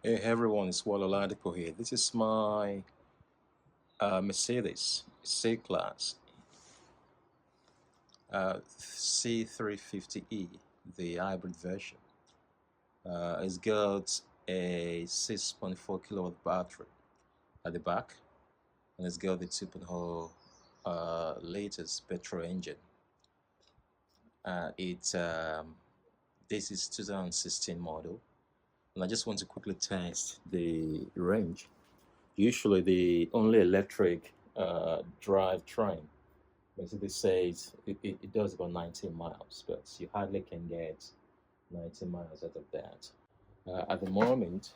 Hey everyone, it's Waloladipo here. This is my Mercedes C-Class C350e, the hybrid version. It's got a 6.4 kilowatt battery at the back, and it's got the 2.0 liters petrol engine. This is 2016 model, and I just want to quickly test the range. Usually the only electric drive train, Mercedes says it does about 19 miles, but you hardly can get 19 miles out of that. At the moment,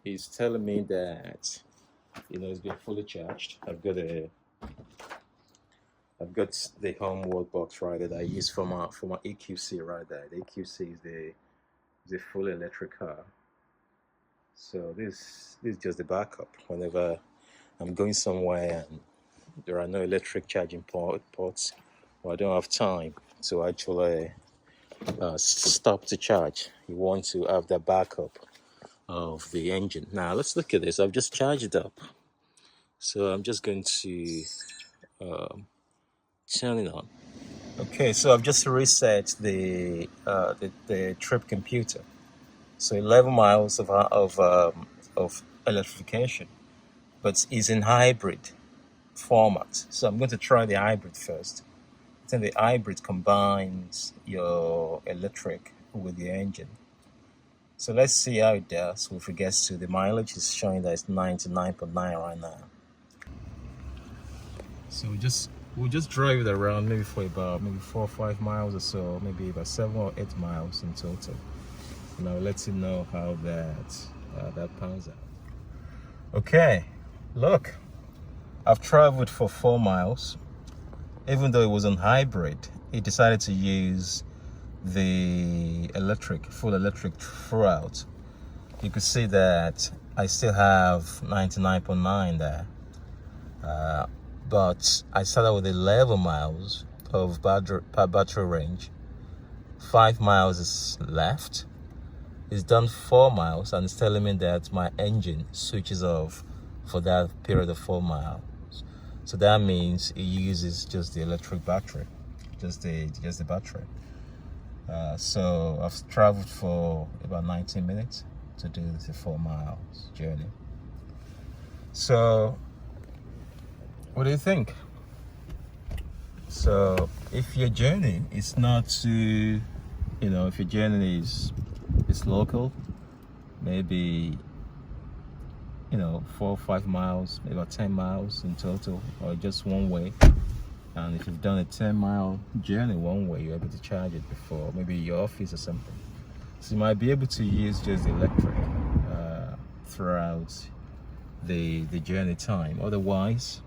it's telling me that it's been fully charged. I've got the home wall box right that I use for my EQC right there. The EQC is the full electric car. So this is just the backup. Whenever I'm going somewhere and there are no electric charging ports, or I don't have time to actually stop to charge, you want to have the backup of the engine. Now let's look at this. I've just charged it up, so I'm just going to turn it on. Okay, so I've just reset the trip computer. So 11 miles of electrification, but it's in hybrid format. So I'm going to try the hybrid first. I think the hybrid combines your electric with the engine. So let's see how it does with regards to the mileage. It's showing that it's 99.9 right now. So we'll just drive it around maybe for about 4 or 5 miles or so, maybe about 7 or 8 miles in total. And I'll let you know how that pans out. Okay, look, I've traveled for 4 miles. Even though it was on hybrid, it decided to use the full electric throughout. You could see that I still have 99.9 there. But I started with 11 miles of battery range. 5 miles is left. It's done 4 miles and it's telling me that my engine switches off for that period of 4 miles. So that means it uses just the electric battery, just the battery. So I've traveled for about 19 minutes to do the 4 miles journey. So what do you think? So if your journey is not too, if your journey is local, maybe 4 or 5 miles, maybe about 10 miles in total, or just one way. And if you've done a 10-mile journey one way, you're able to charge it before maybe your office or something. So you might be able to use just the electric throughout the journey time. Otherwise,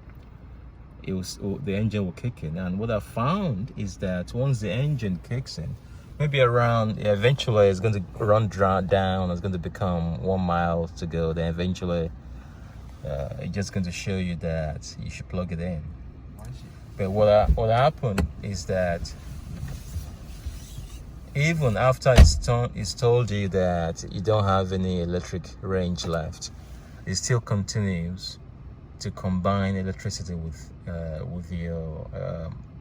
the engine will kick in. And what I found is that once the engine kicks in, maybe eventually it's going to run down. It's going to become 1 mile to go. Then eventually, it's just going to show you that you should plug it in. But what happened is that even after it's told you that you don't have any electric range left, it still continues to combine electricity with your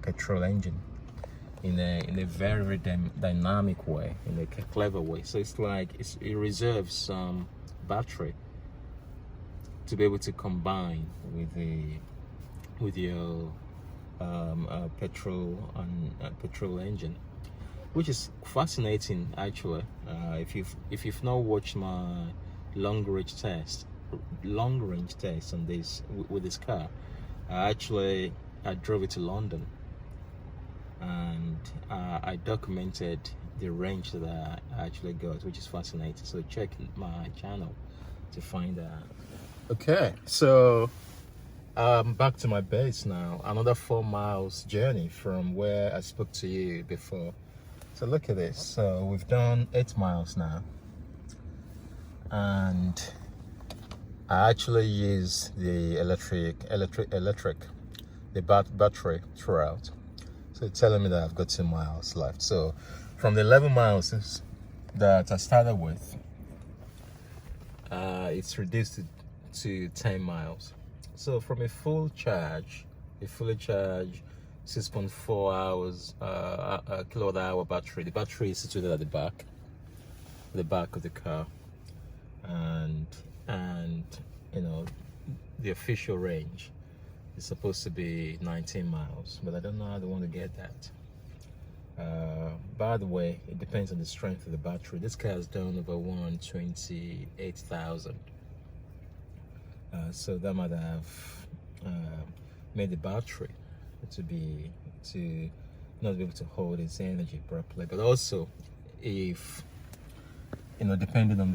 petrol engine in a very, very dynamic way, in a clever way. So it's like it reserves some battery to be able to combine with your petrol engine, which is fascinating actually. If you've not watched my long range test on this with this car, I drove it to London, and I documented the range that I actually got, which is fascinating. So check my channel to find out. Okay, so back to my base now. Another 4 miles journey from where I spoke to you before. So look at this. So we've done 8 miles now, and I actually use the battery throughout. So it's telling me that I've got 2 miles left. So from the 11 miles that I started with, it's reduced to 10 miles. So from a fully charged 6.4 hours kilowatt hour battery. The battery is situated at the back of the car, and you know, the official range is supposed to be 19 miles, but I don't know how they want to get that. By the way, it depends on the strength of the battery. This car has done over 128,000. So that might have made the battery to not be able to hold its energy properly. But also, if depending on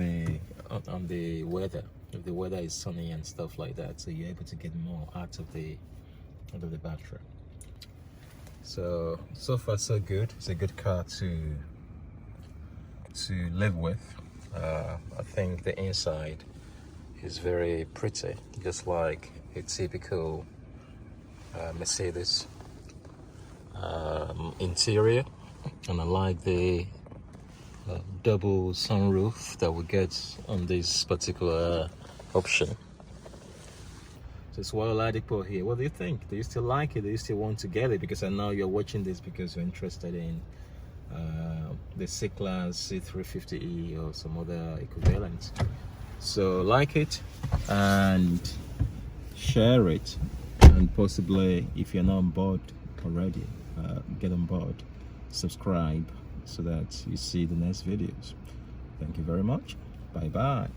the weather, if the weather is sunny and stuff like that, so you're able to get more out of the battery. So far so good. It's a good car to live with. I think the inside is very pretty, just like a typical Mercedes interior, and I like the double sunroof that we get on this particular option. So it's well Ladipo here. What do you think? Do you still like it? Do you still want to get it? Because I know you're watching this because you're interested in the C-Class C350e or some other equivalent. So like it and share it, and possibly, if you're not on board already, get on board, subscribe so that you see the next videos. Thank you very much. Bye bye.